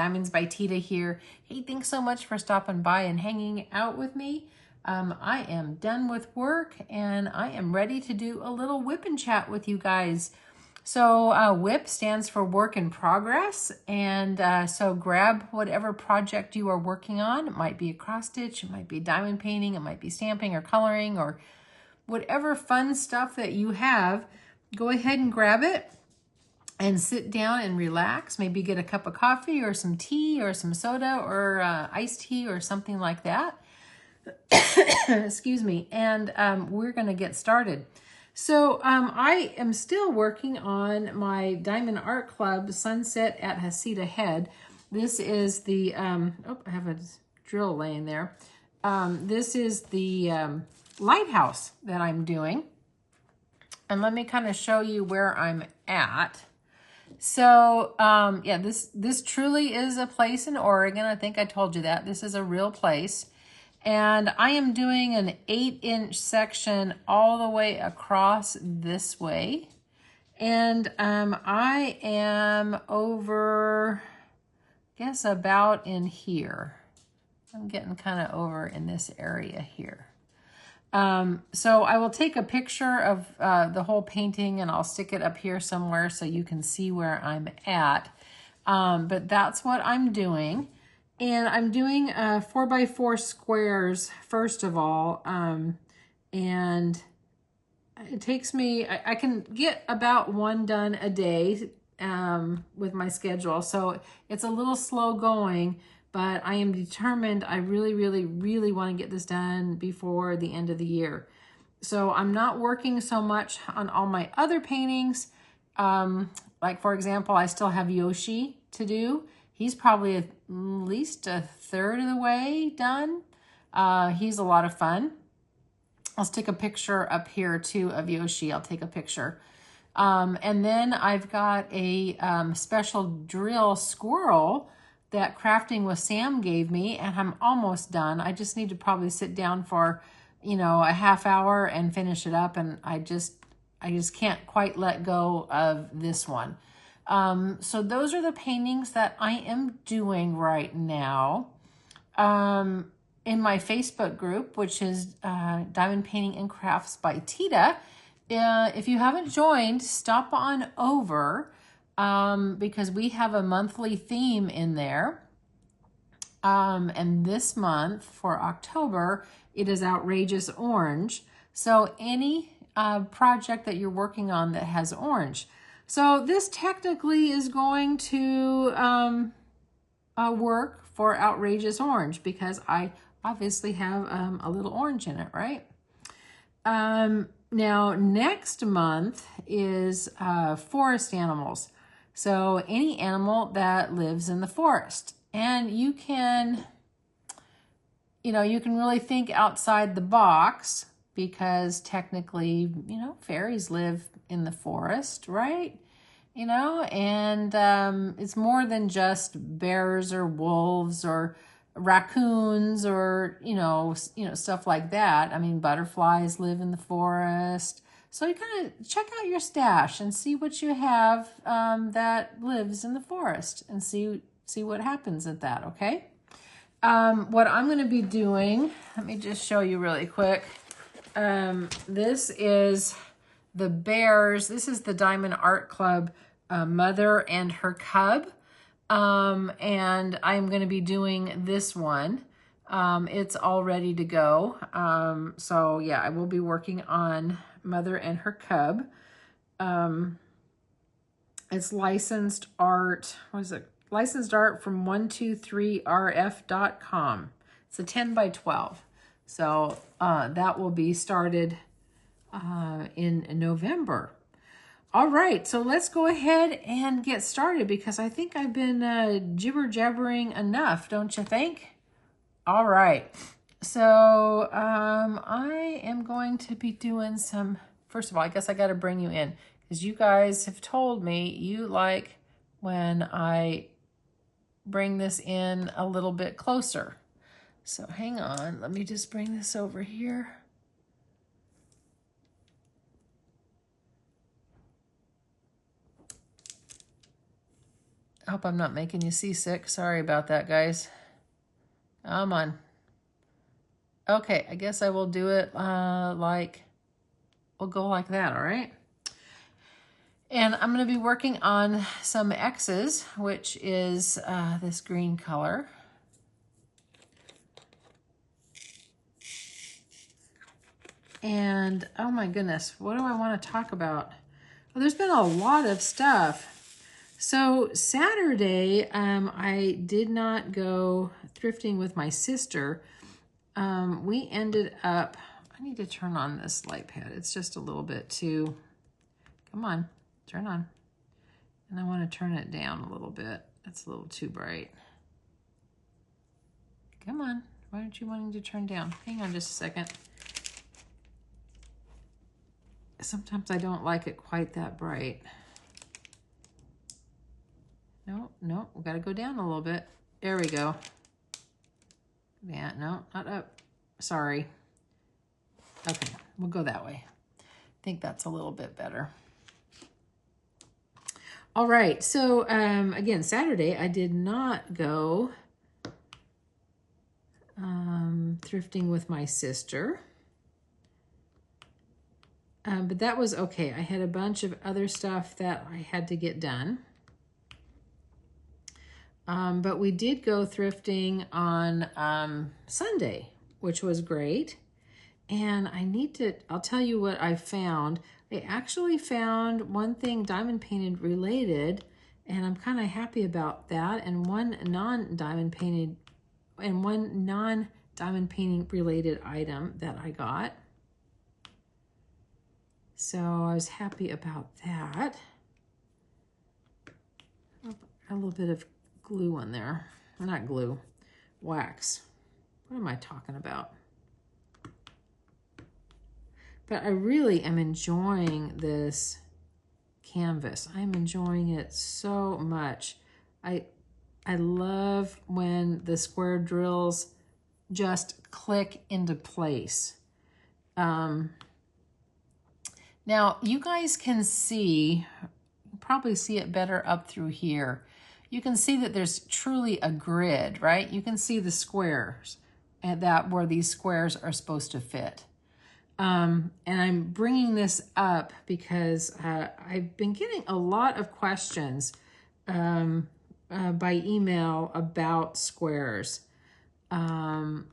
Diamonds by Teeda here. Hey, thanks so much for stopping by and hanging out with me. I am done with work and I am ready to do a little WIP and chat with you guys. So WIP stands for work in progress, and so grab whatever project you are working on. It might be a cross stitch, it might be diamond painting, it might be stamping or coloring or whatever fun stuff that you have. Go ahead and grab it and sit down and relax. Maybe get a cup of coffee or some tea or some soda or iced tea or something like that. Excuse me. And we're going to get started. So I am still working on my Diamond Art Club Sunset at Heceta Head. This is the, oh, I have a drill laying there. This is the lighthouse that I'm doing. And let me kind of show you where I'm at. So, yeah, this truly is a place in Oregon. I think I told you that. This is a real place. And I am doing an 8-inch section all the way across this way. And I am over, I guess about in here. I'm getting kind of over in this area here. So I will take a picture of the whole painting and I'll stick it up here somewhere so you can see where I'm at. But that's what I'm doing. And I'm doing 4x4 squares, first of all. And it takes me, I can get about one done a day with my schedule. So it's a little slow going, but I am determined. I really, really, really want to get this done before the end of the year. So I'm not working so much on all my other paintings. Like, for example, I still have Yoshi to do. He's probably at least a third of the way done. He's a lot of fun. I'll stick a picture up here too of Yoshi. I'll take a picture. And then I've got a special drill Squirrel that Crafting with Sam gave me, and I'm almost done. I just need to probably sit down for, you know, a half hour and finish it up, and I just can't quite let go of this one. So those are the paintings that I am doing right now. In my Facebook group, which is Diamond Painting and Crafts by Teeda. If you haven't joined, stop on over because we have a monthly theme in there. And this month for October, it is Outrageous Orange. So any project that you're working on that has orange. So this technically is going to work for Outrageous Orange because I obviously have a little orange in it, right? Now, next month is forest animals. So any animal that lives in the forest. And you can, you know, you can really think outside the box because technically, you know, fairies live in the forest, right? You know, and it's more than just bears or wolves or raccoons or, you know, stuff like that. I mean, butterflies live in the forest. So you kind of check out your stash and see what you have that lives in the forest and see what happens at that, okay? What I'm going to be doing, let me just show you really quick. This is the bears. This is the Diamond Art Club Mother and Her Cub. And I'm going to be doing this one. It's all ready to go. So yeah, I will be working on Mother and Her Cub. It's licensed art. What is it? Licensed art from 123rf.com. It's a 10 by 12. So that will be started in November. All right, so let's go ahead and get started because I think I've been jibber-jabbering enough, don't you think? All right, so I am going to be doing some, first of all, I guess I got to bring you in because you guys have told me you like when I bring this in a little bit closer. So hang on, let me just bring this over here. I hope I'm not making you seasick. Sorry about that, guys. Come on. Okay, I guess I will do it we'll go like that, all right? And I'm going to be working on some X's, which is this green color. And oh my goodness, what do I want to talk about? Well, there's been a lot of stuff. So Saturday, I did not go thrifting with my sister. We ended up, I need to turn on this light pad. It's just a little bit too, come on, turn on. And I want to turn it down a little bit. It's a little too bright. Come on, why aren't you wanting to turn down? Hang on just a second. Sometimes I don't like it quite that bright. No, we gotta go down a little bit. There we go. Yeah, no, not up. Sorry. Okay, we'll go that way. I think that's a little bit better. All right, so again, Saturday I did not go thrifting with my sister. But that was okay. I had a bunch of other stuff that I had to get done. But we did go thrifting on Sunday, which was great. And I'll tell you what I found. I actually found one thing diamond painted related, and I'm kind of happy about that. And one non-diamond painting related item that I got. So I was happy about that. A little bit of glue on there. Not glue, wax. What am I talking about? But I really am enjoying this canvas. I'm enjoying it so much. I love when the square drills just click into place. Now, you guys can see, probably see it better up through here. You can see that there's truly a grid, right? You can see the squares and that where these squares are supposed to fit. And I'm bringing this up because I've been getting a lot of questions by email about squares. And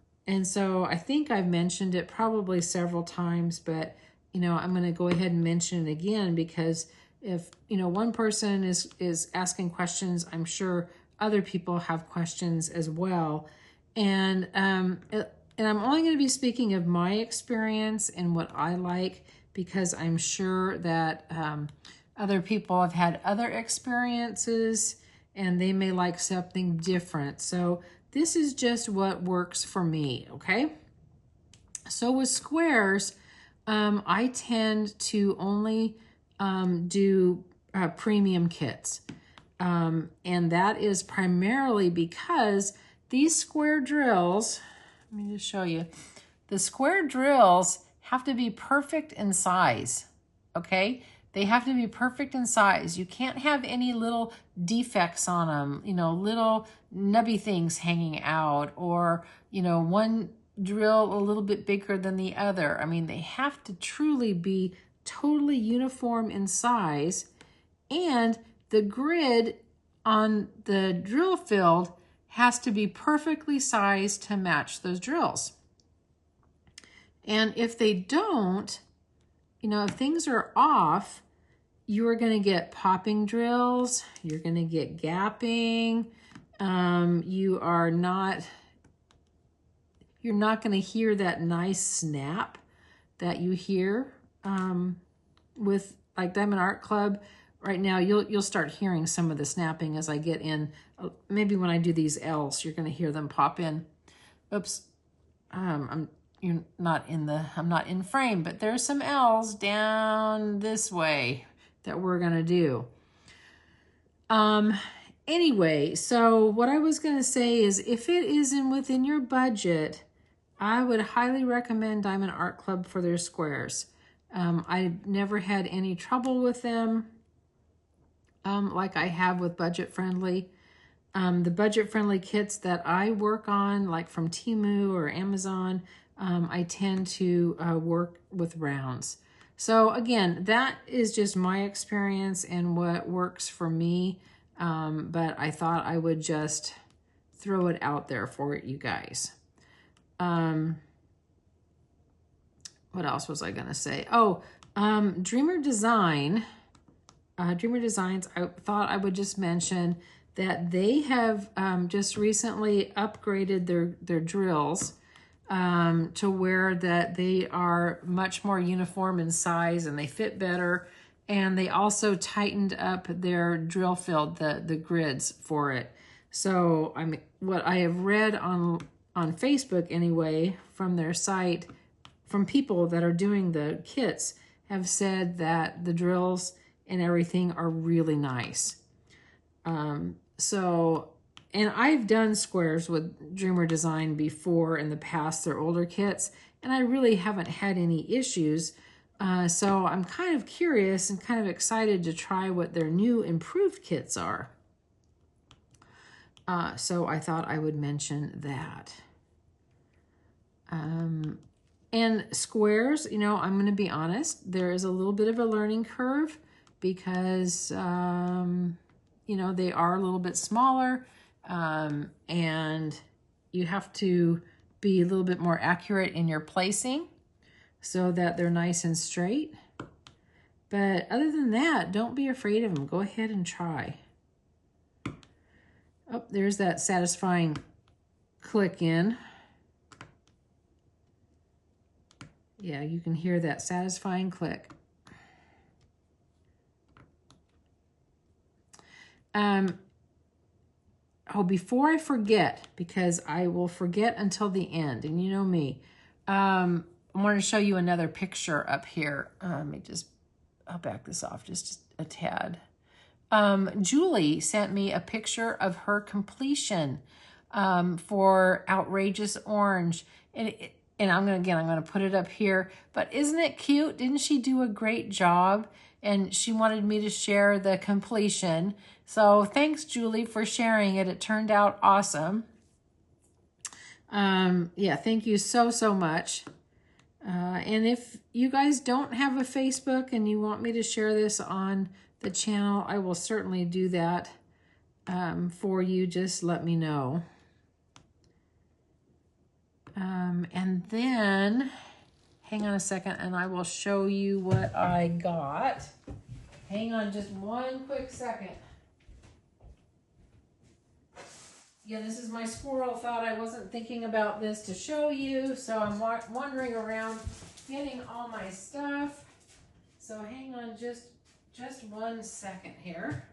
so I think I've mentioned it probably several times, but I'm going to go ahead and mention it again because if, one person is asking questions, I'm sure other people have questions as well. And I'm only going to be speaking of my experience and what I like because I'm sure that other people have had other experiences and they may like something different. So this is just what works for me, okay? So with squares, I tend to only do premium kits. And that is primarily because these square drills, let me just show you, the square drills have to be perfect in size, okay? They have to be perfect in size. You can't have any little defects on them, little nubby things hanging out or, one drill a little bit bigger than the other. I mean, they have to truly be totally uniform in size, and the grid on the drill field has to be perfectly sized to match those drills. And if they don't, if things are off, you are going to get popping drills, you're going to get gapping, you're not going to hear that nice snap that you hear with like Diamond Art Club. Right now, you'll start hearing some of the snapping as I get in. Maybe when I do these L's, you're going to hear them pop in. Oops, I'm not in frame, but there's some L's down this way that we're going to do. Anyway, so what I was going to say is if it isn't within your budget, I would highly recommend Diamond Art Club for their squares. I've never had any trouble with them. like I have with budget friendly. The budget friendly kits that I work on, like from Temu or Amazon, I tend to work with rounds. So again, that is just my experience and what works for me. But I thought I would just throw it out there for you guys. What else was I gonna say? Oh, Dreamer Designs, I thought I would just mention that they have just recently upgraded their drills to where that they are much more uniform in size and they fit better. And they also tightened up their drill field, the grids for it. So what I have read on Facebook anyway, from their site, from people that are doing the kits, have said that the drills and everything are really nice. And I've done squares with Dreamer Design before in the past, their older kits, and I really haven't had any issues. So I'm kind of curious and kind of excited to try what their new improved kits are. So I thought I would mention that. And squares, you know, I'm going to be honest, there is a little bit of a learning curve because, you know, they are a little bit smaller, and you have to be a little bit more accurate in your placing so that they're nice and straight. But other than that, don't be afraid of them. Go ahead and try. Oh, there's that satisfying click in. Yeah, you can hear that satisfying click. Oh, before I forget, because I will forget until the end, and you know me, I wanted to show you another picture up here. Let me just, I'll back this off just a tad. Julie sent me a picture of her completion for Outrageous Orange, and I'm gonna put it up here. But isn't it cute? Didn't she do a great job? And she wanted me to share the completion. So thanks, Julie, for sharing it. It turned out awesome. Yeah, thank you so much. And if you guys don't have a Facebook and you want me to share this on the channel, I will certainly do that for you. Just let me know. And then, hang on a second, and I will show you what I got. Hang on just one quick second. Yeah, this is my squirrel. Thought I wasn't thinking about this to show you, so I'm wandering around getting all my stuff. So hang on just 1 second here.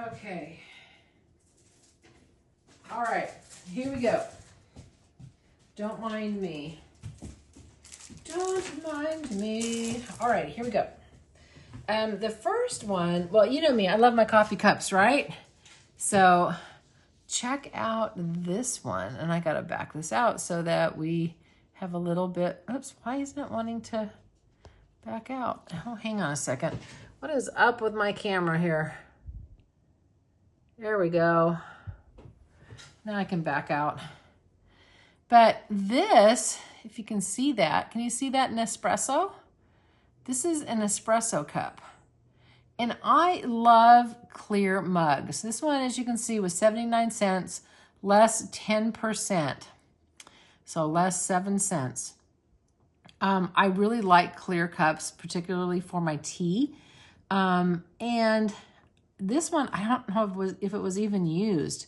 Okay. All right, here we go. Don't mind me. Don't mind me. All right, here we go. The first one, well, you know me, I love my coffee cups, right? So check out this one. And I got to back this out so that we have a little bit, oops, why isn't it wanting to back out? Oh, hang on a second. What is up with my camera here? There we go. Now I can back out. But this, if you can see that, can you see that Nespresso? This is an espresso cup. And I love clear mugs. This one, as you can see, was 79 cents, less 10%. So less 7 cents. I really like clear cups, particularly for my tea. And this one, I don't know if it was even used.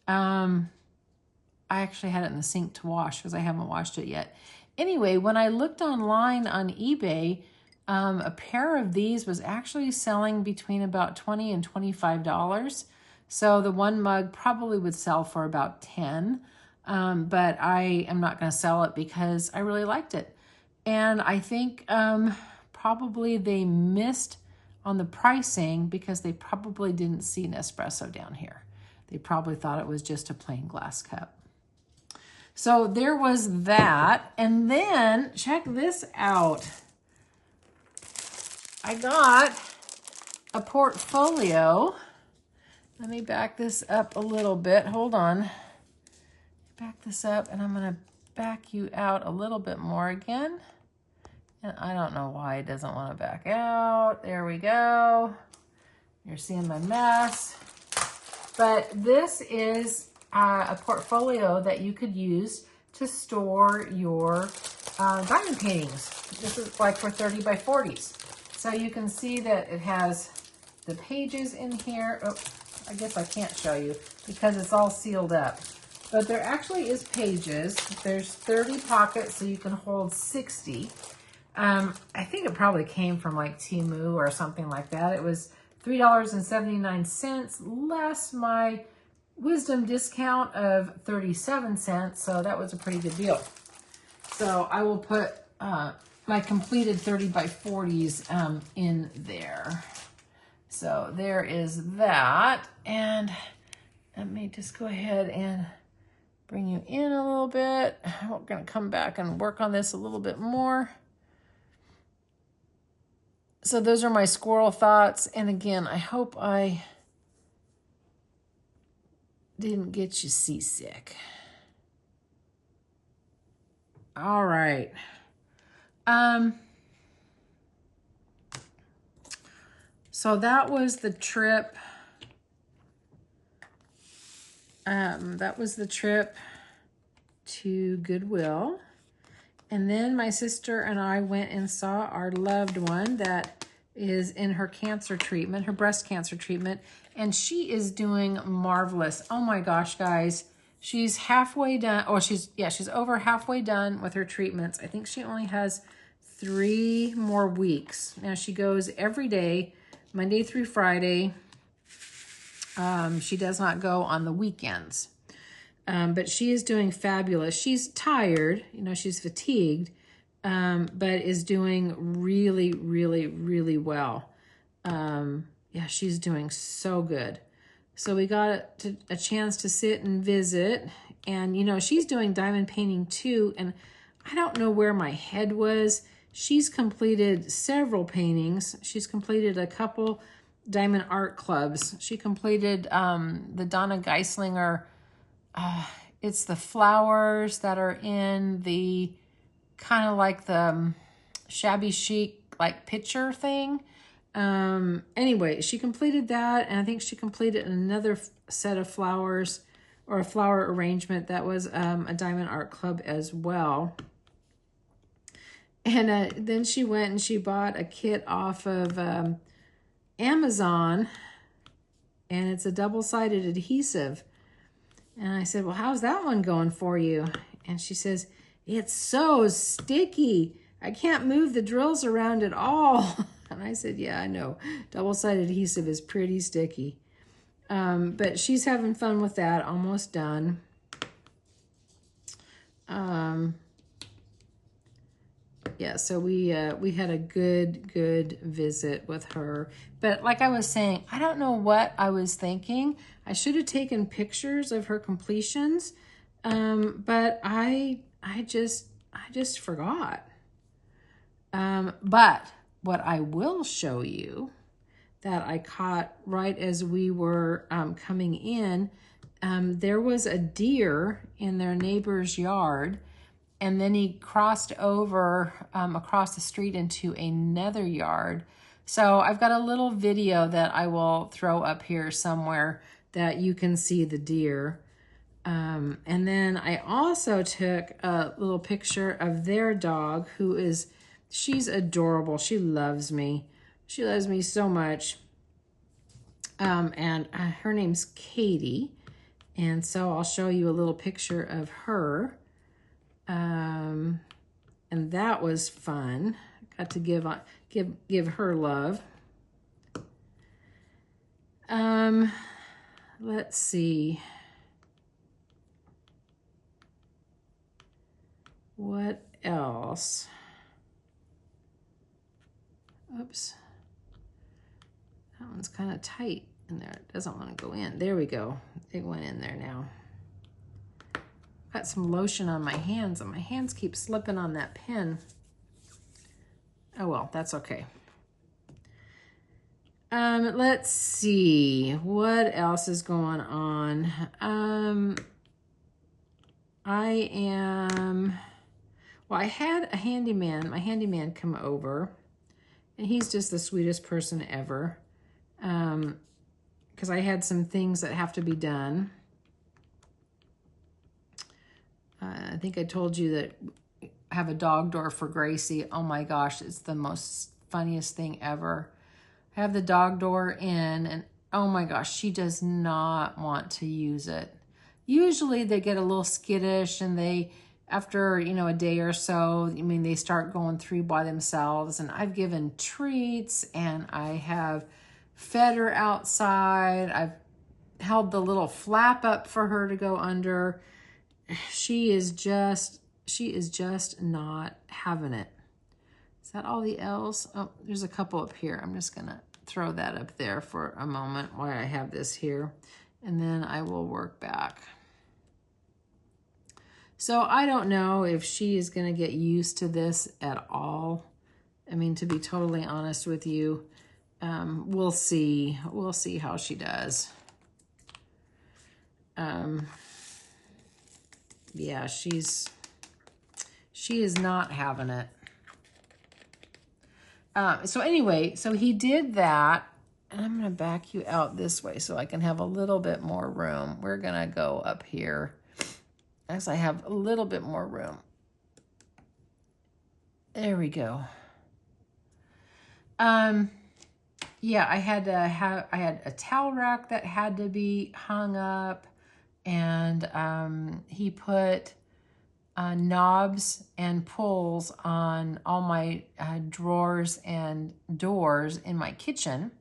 I actually had it in the sink to wash because I haven't washed it yet. Anyway, when I looked online on eBay, a pair of these was actually selling between about $20 and $25. So the one mug probably would sell for about $10. But I am not going to sell it because I really liked it. And I think probably they missed on the pricing because they probably didn't see Nespresso down here. They probably thought it was just a plain glass cup. So there was that. And then check this out. I got a portfolio. Let me back this up a little bit. Hold on. Back this up, and I'm going to back you out a little bit more again. And I don't know why it doesn't want to back out. There we go. You're seeing my mess. But this is a portfolio that you could use to store your diamond paintings. This is like for 30 by 40s. So you can see that it has the pages in here. Oh, I guess I can't show you because it's all sealed up. But there actually is pages. There's 30 pockets, so you can hold 60. I think it probably came from like Temu or something like that. It was $3.79 less my wisdom discount of 37 cents. So that was a pretty good deal. So I will put my completed 30 by 40s in there. So there is that. And let me just go ahead and bring you in a little bit. We're going to come back and work on this a little bit more. So those are my squirrel thoughts. And again, I hope I didn't get you seasick. All right. So that was the trip. That was the trip to Goodwill. And then my sister and I went and saw our loved one that is in her cancer treatment, her breast cancer treatment, and she is doing marvelous. Oh my gosh, guys. She's halfway done. Oh, she's over halfway done with her treatments. I think she only has 3 more weeks. Now she goes every day, Monday through Friday. She does not go on the weekends. But she is doing fabulous. She's tired, you know, she's fatigued, but is doing really, really, really well. Yeah, she's doing so good. So we got a chance to sit and visit, and, you know, she's doing diamond painting too, and I don't know where my head was. She's completed several paintings. She's completed a couple diamond art clubs. She completed the Donna Geislinger. It's the flowers that are in the kind of like the shabby chic like picture thing. Anyway, she completed that, and I think she completed another set of flowers or a flower arrangement that was a diamond art club as well. And then she went and she bought a kit off of Amazon, and it's a double-sided adhesive. And I said, well, how's that one going for you? And she says, it's so sticky. I can't move the drills around at all. And I said, yeah, I know. Double-sided adhesive is pretty sticky. But she's having fun with that. Almost done. Yeah, so we had a good visit with her. But like I was saying, I don't know what I was thinking. I should have taken pictures of her completions, but I just forgot. But what I will show you that I caught right as we were coming in, there was a deer in their neighbor's yard. And then he crossed over across the street into another yard. So I've got a little video that I will throw up here somewhere that you can see the deer. And then I also took a little picture of their dog, she's adorable. She loves me. She loves me so much. And her name's Katie. And so I'll show you a little picture of her. And that was fun. Got to give her love. Let's see. What else? Oops. That one's kind of tight in there. It doesn't want to go in. There we go. It went in there now. Got some lotion on my hands, and my hands keep slipping on that pen. Oh well, that's okay. Let's see what else is going on. Well, I had a handyman, my handyman come over, and he's just the sweetest person ever. Because I had some things that have to be done. I think I told you that I have a dog door for Gracie. Oh my gosh, it's the most funniest thing ever. I have the dog door in, and oh my gosh, she does not want to use it. Usually they get a little skittish, and they, after, you know, a day or so, I mean, they start going through by themselves, and I've given treats, and I have fed her outside. I've held the little flap up for her to go under. She is just not having it. Is that all the L's? Oh, there's a couple up here. I'm just gonna throw that up there for a moment while I have this here, and then I will work back. So I don't know if she is gonna get used to this at all. I mean, to be totally honest with you, we'll see. We'll see how she does. Yeah, she is not having it. So anyway, so he did that, and I'm gonna back you out this way so I can have a little bit more room. We're gonna go up here as I have a little bit more room. There we go. Yeah, I had a towel rack that had to be hung up, and he put knobs and pulls on all my drawers and doors in my kitchen,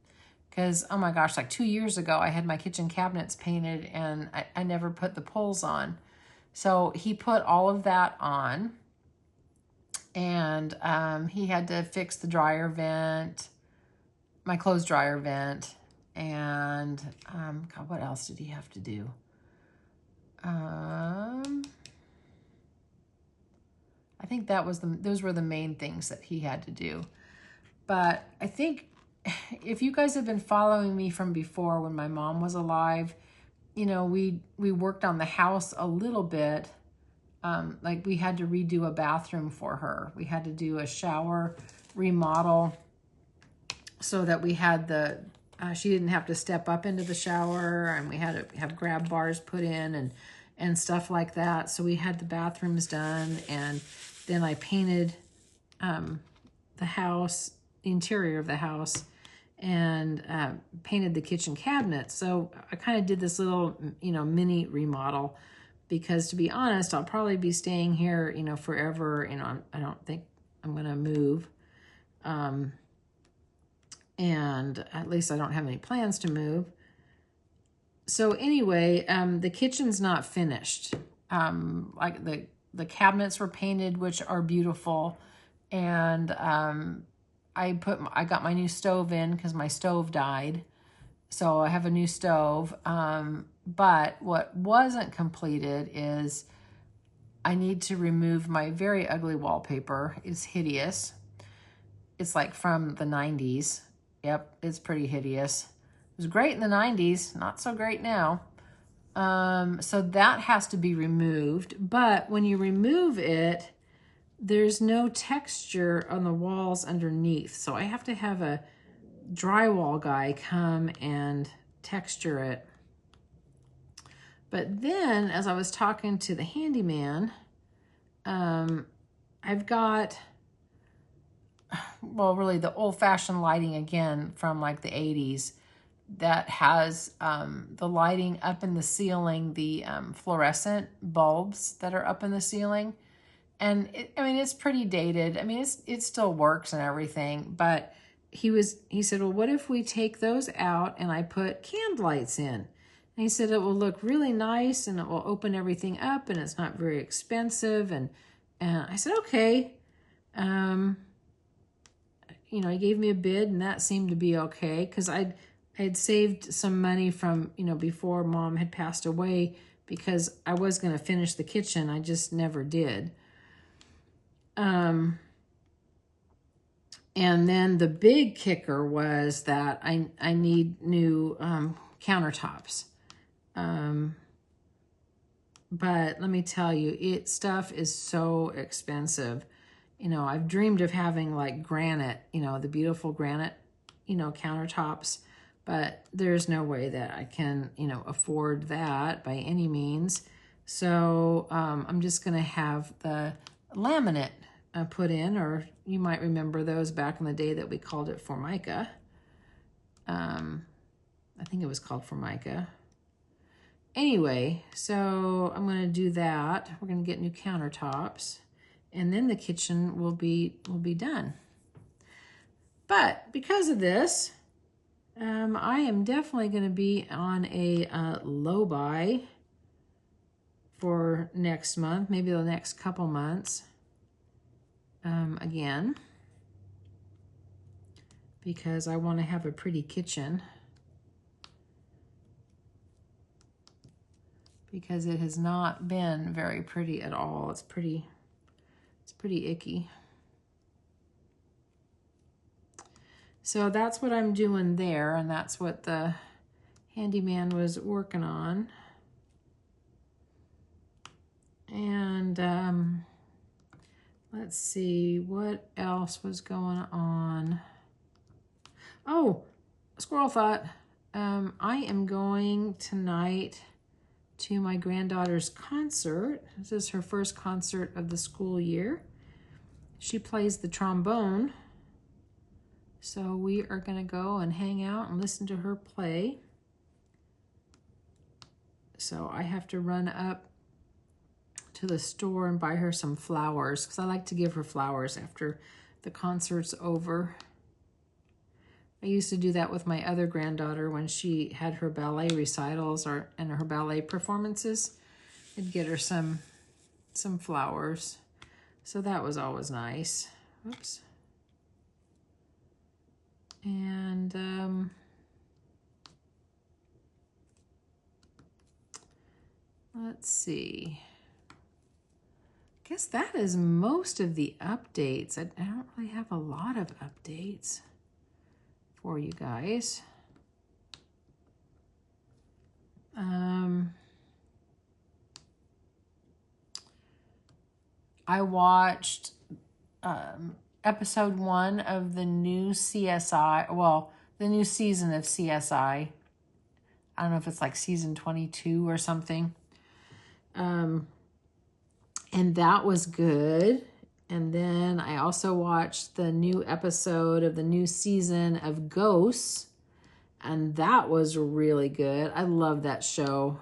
because, oh my gosh, like 2 years ago, I had my kitchen cabinets painted, and I never put the pulls on. So he put all of that on, and he had to fix the dryer vent, my clothes dryer vent, and God, what else did he have to do? I think those were the main things that he had to do. But I think if you guys have been following me from before, when my mom was alive, you know, we worked on the house a little bit. Like we had to redo a bathroom for her. We had to do a shower remodel so that we had she didn't have to step up into the shower, and we had to have grab bars put in and stuff like that. So we had the bathrooms done, and then I painted the house, the interior of the house, and painted the kitchen cabinet. So I kind of did this little, you know, mini remodel, because to be honest, I'll probably be staying here, you know, forever. You know, I don't think I'm going to move. And at least I don't have any plans to move. So anyway, the kitchen's not finished. Like the cabinets were painted, which are beautiful. And I got my new stove in because my stove died. So I have a new stove. But what wasn't completed is I need to remove my very ugly wallpaper. It's hideous. It's like from the 90s. Yep, it's pretty hideous. It was great in the 90s, not so great now. So that has to be removed. But when you remove it, there's no texture on the walls underneath. So I have to have a drywall guy come and texture it. But then, as I was talking to the handyman, I've got, well, really the old-fashioned lighting again from like the 80s that has the lighting up in the ceiling, the fluorescent bulbs that are up in the ceiling. And I mean, it's pretty dated. I mean, it still works and everything, but he said, well, what if we take those out and I put candle lights in? And he said, it will look really nice, and it will open everything up, and it's not very expensive. And I said, okay. You know, he gave me a bid, and that seemed to be okay, because I had saved some money from, you know, before Mom had passed away, because I was going to finish the kitchen. I just never did. And then the big kicker was that I need new countertops. But let me tell you, stuff is so expensive. You know, I've dreamed of having like granite, you know, the beautiful granite, you know, countertops, but there's no way that I can, you know, afford that by any means. So I'm just going to have the laminate put in, or you might remember those back in the day that we called it Formica. I think it was called Formica. Anyway, so I'm going to do that. We're going to get new countertops, and then the kitchen will be done. But because of this, I am definitely going to be on a low buy for next month, maybe the next couple months. Again, because I want to have a pretty kitchen. Because it has not been very pretty at all. It's pretty icky. So that's what I'm doing there, and that's what the handyman was working on. And let's see, what else was going on? Oh, Squirrel thought, I am going tonight to my granddaughter's concert. This is her first concert of the school year. She plays the trombone. So we are going to go and hang out and listen to her play. So I have to run up to the store and buy her some flowers, because I like to give her flowers after the concert's over. I used to do that with my other granddaughter when she had her ballet recitals and her ballet performances. I'd get her some flowers. So that was always nice. Oops. And let's see. I guess that is most of the updates. I don't really have a lot of updates for you guys. I watched episode 1 of the new CSI, well, the new season of CSI. I don't know if it's like season 22 or something. And that was good. And then I also watched the new episode of the new season of Ghosts, and that was really good. I love that show.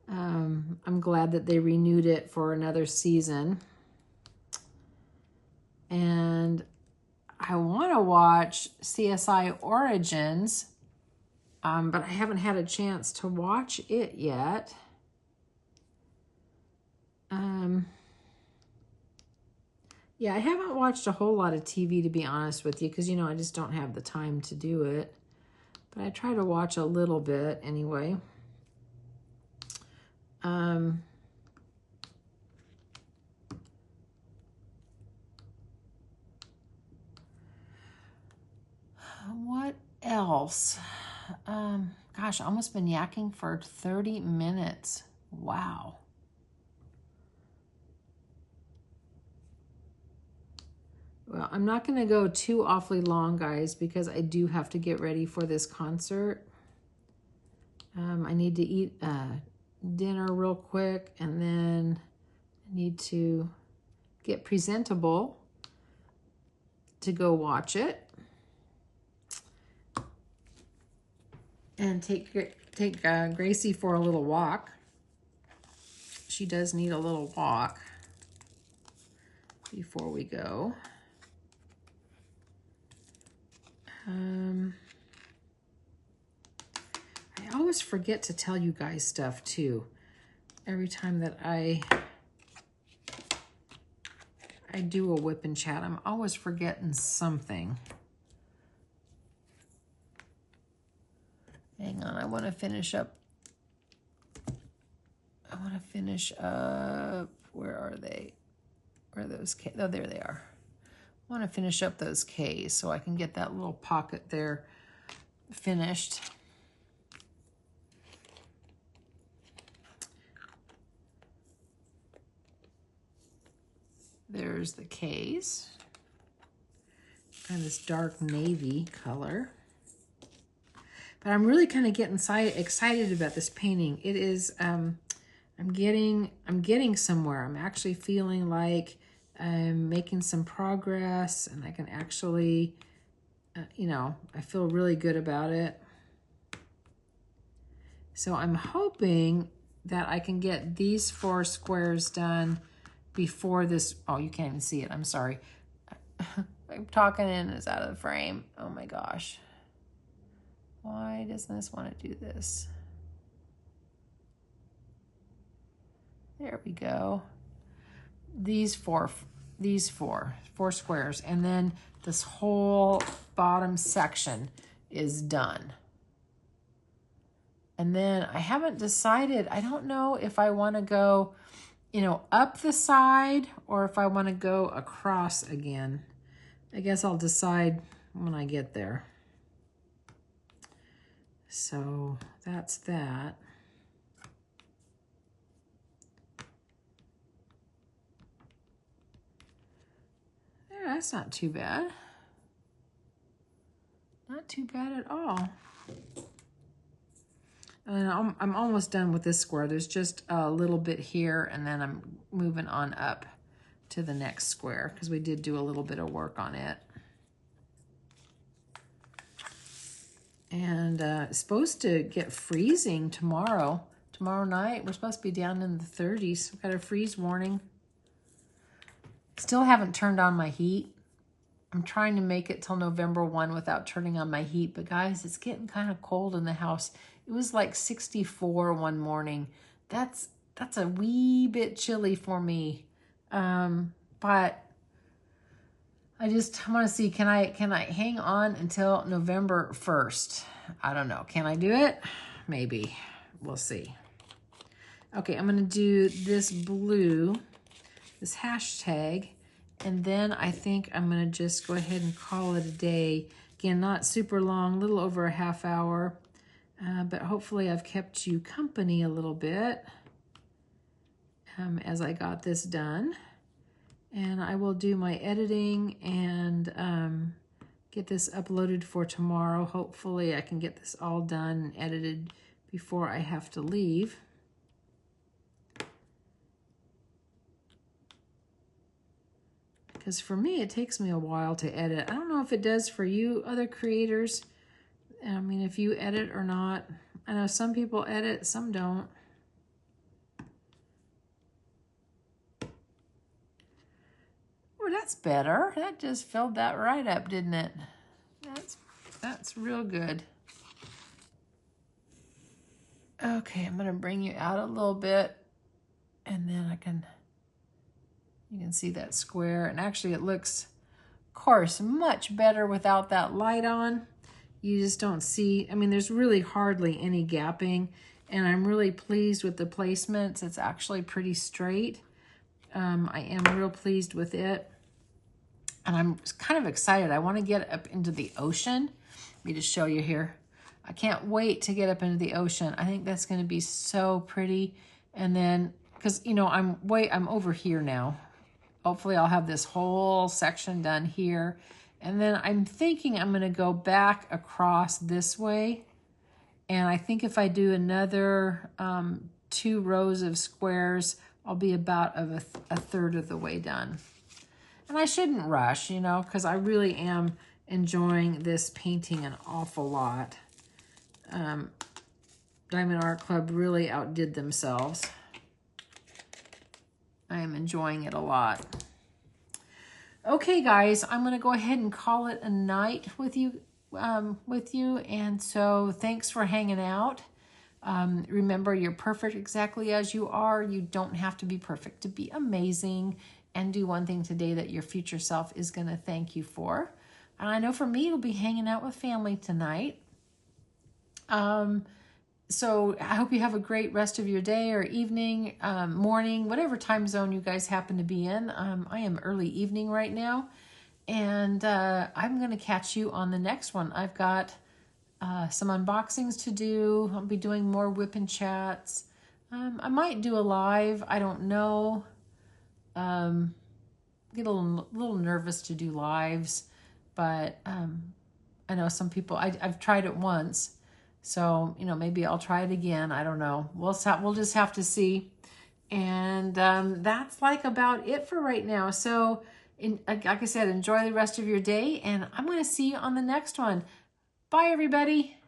I'm glad that they renewed it for another season. And I want to watch CSI Origins, but I haven't had a chance to watch it yet. Yeah, I haven't watched a whole lot of TV, to be honest with you, because, you know, I just don't have the time to do it. But I try to watch a little bit anyway. What else? Gosh, I almost been yakking for 30 minutes. Wow. Well, I'm not going to go too awfully long, guys, because I do have to get ready for this concert. I need to eat dinner real quick, and then I need to get presentable to go watch it. And take Gracie for a little walk. She does need a little walk before we go. I always forget to tell you guys stuff too. Every time that I do a whip and chat, I'm always forgetting something. Hang on, I want to finish up. Where are they? Where are those kids? Oh, there they are. I want to finish up those K's so I can get that little pocket there finished. There's the K's. Kind of this dark navy color. But I'm really kind of getting excited about this painting. It is, I'm getting somewhere. I'm actually feeling like I'm making some progress, and I can actually, you know, I feel really good about it. So I'm hoping that I can get these 4 squares done before this. Oh, you can't even see it. I'm sorry. I'm talking and it's out of the frame. Oh my gosh. Why doesn't this want to do this? There we go. These four squares, and then this whole bottom section is done. And then I haven't decided, I don't know if I want to go, you know, up the side or if I want to go across again. I guess I'll decide when I get there. So that's that. There, that's not too bad. Not too bad at all. And I'm almost done with this square. There's just a little bit here, and then I'm moving on up to the next square because we did do a little bit of work on it. And it's supposed to get freezing tomorrow. Tomorrow night, we're supposed to be down in the 30s. We've got a freeze warning. Still haven't turned on my heat. I'm trying to make it till November 1 without turning on my heat. But guys, it's getting kind of cold in the house. It was like 64 one morning. That's a wee bit chilly for me. But I want to see, can I hang on until November 1st? I don't know. Can I do it? Maybe. We'll see. Okay, I'm going to do this blue, this hashtag, and then I think I'm going to just go ahead and call it a day. Again, not super long, a little over a half hour, but hopefully I've kept you company a little bit as I got this done. And I will do my editing and get this uploaded for tomorrow. Hopefully I can get this all done and edited before I have to leave. Because for me, it takes me a while to edit. I don't know if it does for you other creators. I mean, if you edit or not. I know some people edit, some don't. Oh, that's better. That just filled that right up, didn't it? That's real good. Okay, I'm gonna bring you out a little bit, and then you can see that square, and actually it looks, of course, much better without that light on. You just don't see, I mean, there's really hardly any gapping, and I'm really pleased with the placements. It's actually pretty straight. I am real pleased with it. And I'm kind of excited. I want to get up into the ocean. Let me just show you here. I can't wait to get up into the ocean. I think that's going to be so pretty. And then, because, you know, I'm over here now. Hopefully I'll have this whole section done here. And then I'm thinking I'm going to go back across this way. And I think if I do another 2 rows of squares, I'll be about a third of the way done. And I shouldn't rush, you know, because I really am enjoying this painting an awful lot. Diamond Art Club really outdid themselves. I am enjoying it a lot. Okay, guys, I'm going to go ahead and call it a night with you. And so thanks for hanging out. Remember, you're perfect exactly as you are. You don't have to be perfect to be amazing. And do one thing today that your future self is going to thank you for. And I know for me, it'll be hanging out with family tonight. So I hope you have a great rest of your day or evening, morning, whatever time zone you guys happen to be in. I am early evening right now. And I'm going to catch you on the next one. I've got some unboxings to do. I'll be doing more WIP and chats. I might do a live. I don't know. Get a little nervous to do lives, but I know some people, I've tried it once, so, you know, maybe I'll try it again. I don't know. We'll just have to see. And that's like about it for right now. So like I said, enjoy the rest of your day, and I'm going to see you on the next one. Bye, everybody.